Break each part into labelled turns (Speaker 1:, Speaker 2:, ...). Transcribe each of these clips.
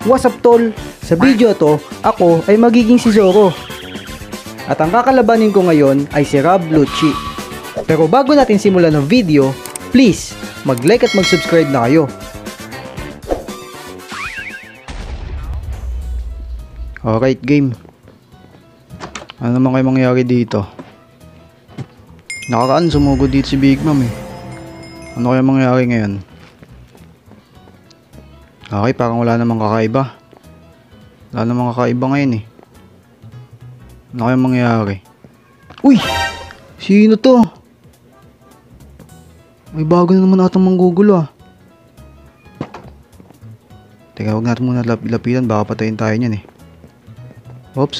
Speaker 1: What's up tol? Sa video to, ako ay magiging si Zoro. At ang kakalabanin ko ngayon ay si Rob Lucci. Pero bago natin simulan ng video, please, mag-like at mag-subscribe na kayo. Alright game. Ano naman kayo mangyari dito? Nakakaan sumugod dito si Big Mom eh. Ano kaya mangyari ngayon? Okay, parang wala namang kakaiba. Wala namang kakaiba ngayon eh. Ano kaya mangyari? Uy! Sino to? May bago na naman atang manggugulo ah. Teka, huwag natin muna lapitan. Baka patayin tayo niyan eh. Ops.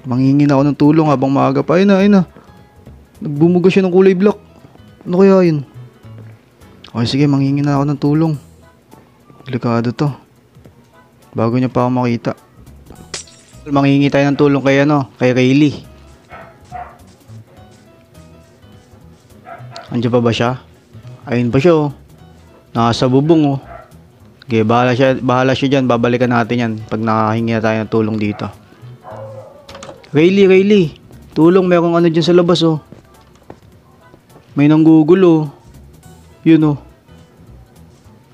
Speaker 1: Manghingi na ako ng tulong habang maaga pa. Ayun na. Nagbumuga siya ng kulay black. Ano kaya yun? Okay, sige, manghingi na ako ng tulong. Delikado to. Bago niya pa ako makita. Manghingi tayo ng tulong kay Rayleigh. Andiyan pa ba siya? Ayun pa siya oh. Nasa bubong oh. Okay, bahala siya dyan. Babalikan natin yan pag nakahingi na tayo ng tulong dito. Rayleigh. Tulong, merong ano dyan sa labas oh. May nanggugulo. Yun oh.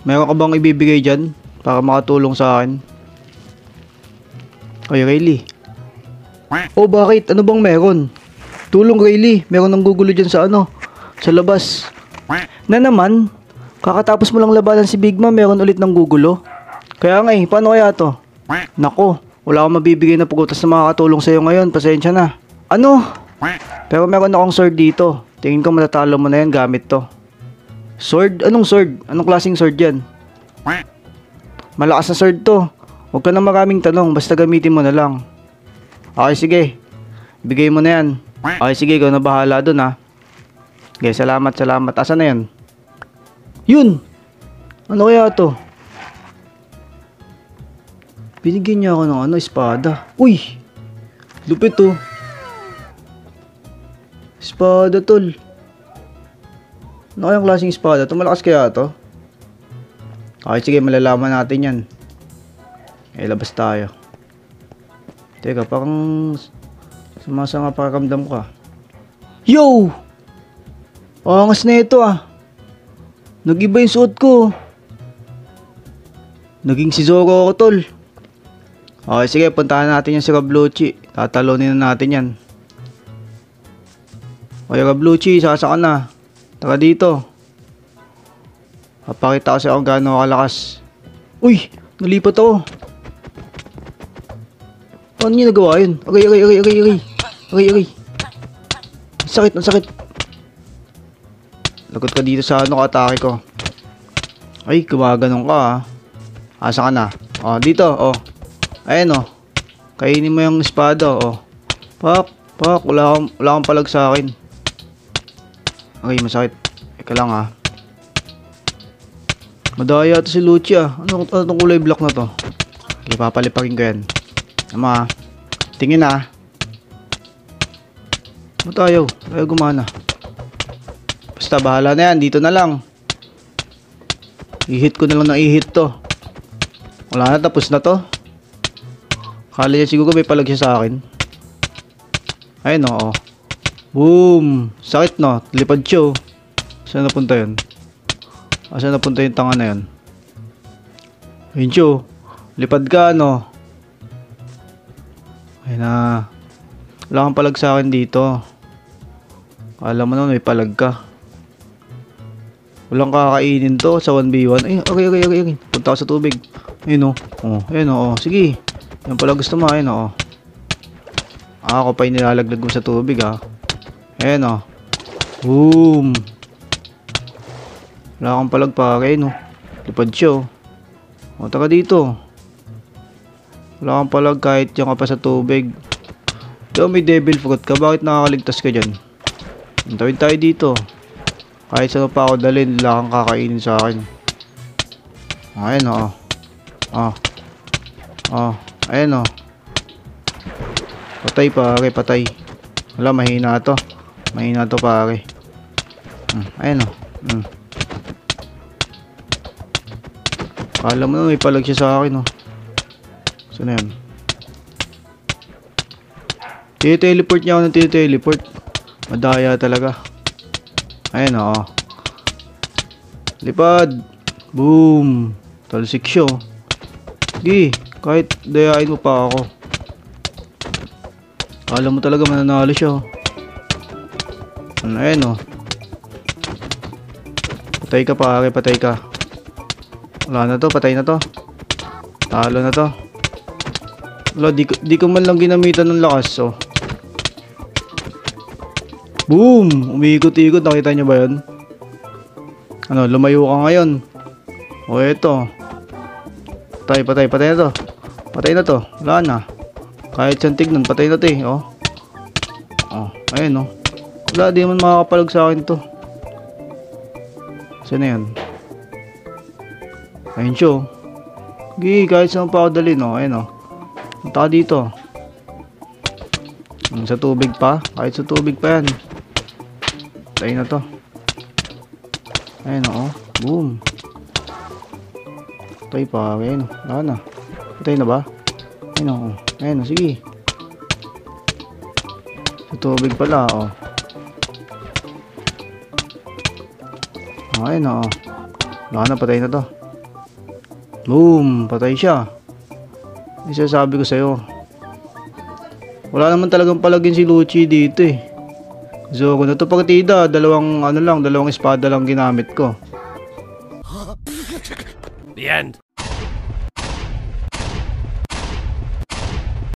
Speaker 1: Meron ka bang ibibigay dyan para makatulong sa akin? Oy, Rayleigh. Oh, bakit? Ano bang meron? Tulong, Rayleigh. Meron nanggugulo dyan sa labas. Na naman, kakatapos mo lang labanan si Big Mom, meron ulit nanggugulo. Kaya nga eh, paano kaya to? Nako, wala akong mabibigay na pagkutas na makakatulong sa'yo ngayon. Pasensya na. Ano? Pero meron akong sword dito. Tingin ko matatalo mo na yan gamit to. Sword? Anong sword? Anong klaseng sword yan? Malakas na sword to. Huwag ka na maraming tanong, basta gamitin mo na lang. Okay, sige. Bigay mo na yan. Okay, sige, ikaw na bahala dun ha. Okay, salamat. Asan na yan? Yun! Ano kaya to? Binigyan niya ako ng espada. Uy! Lupit to. Espada, tol. Ano kayang klaseng espada? Malakas kaya to? Okay, sige, malalaman natin yan. Labas tayo. Teka, parang sumasama pakiramdam ka. Yo! Angas na ito ah. Nag-iba yung suot ko. Naging si Zoro ako, tol. Okay, sige, puntahan natin yan si Rob Lucci. Tatalonin na natin yan. Okay, Rob Lucci, sasaka na. Tara dito. Papakita ko sa'yo kung gaano kalakas. Uy! Nalipat ako. Paano niya nagawa yun? Aray. Ang sakit. Lagot ka dito sa atake ko. Ay, gumaganon ka ah. Asa ka na? Oh, dito, oh. Ayan oh. Kainin mo yung espada, oh. Pak. Wala kang palag sa akin. Okay, masakit. Ika lang ah. Madaya ito si Lucci ah. Ano itong kulay black na to? Okay, papalipakin ko yan. Ama ah. Tingin ah. Ba't ayaw gumana? Basta bahala na yan. Dito na lang. I-hit ko na lang ng i-hit to. Wala na, tapos na to. Kala niya siguro may palag siya sa akin. Ayun oh. Boom! Sakit no? Lipad siya oh. Saan napunta yun? Saan napunta yung tanga na yun? Ayun siya oh. Lipad ka no? Ayun na. Wala kang palag sa akin dito. Alam mo naman may palag ka. Walang kakainin to sa 1v1. Ay, okay. Punta ako sa tubig. Ayun oh. Ayun oh. Sige. Yan pala gusto mo. Ayun oh. Ako pa yung nilalaglag mo sa tubig ah. Ayan o. Boom. Wala kang palag pare no. Lipad siya o. O taka dito. Wala kang palag kahit yung ka pa sa tubig. Yo, may devil fruit ka. Bakit nakakaligtas ka dyan? Tawid tayo dito. Kahit saan pa ako dalhin, wala kang kakainin sa akin. Ayan o. Ayan o. Patay pare, patay. Wala, mahina to pare. Ayan o. Alam mo na may palag siya sa akin, oh. Saan na yan? Titeleport niya ako ng titeleport. Madaya talaga. Ayun, oh. Lipad. Boom. Talsik siya, oh. Sige, kahit dayain mo pa ako. Alam mo talaga mananalo siya, oh. Ayun, oh. Patay ka pare, patay ka. Wala na to, patay na to. Talo na to. Wala, di ko man lang ginamitan ng lakas, oh. Boom! Umiikot-ikot, nakita niyo ba yun? Ano, lumayo ka ngayon. O, eto. Patay na to. Patay na to, wala na. Kahit siyang tignan, patay na to eh, oh. Oh, ayun, oh. Wala, di man makakapalag sa akin to. Saan na yan? Ayun siya, oh. Sige, kahit saan pa ako dalhin, oh. Ayun, oh. Punta ka dito. Sa tubig pa? Kahit sa tubig pa yan. Patay na to. Ayun, oh. Boom. Patay pa. Ayun, wala na. Patay na ba? Ayun, oh. Ayun, oh. Sige. Sa tubig pala, oh. Ayun, oh. Wala na, patay na to. Boom. Patay siya. Isa sabi ko sa'yo. Wala naman talagang palagin si Lucci dito eh. So, kung ito partida, dalawang espada lang ginamit ko.
Speaker 2: The end.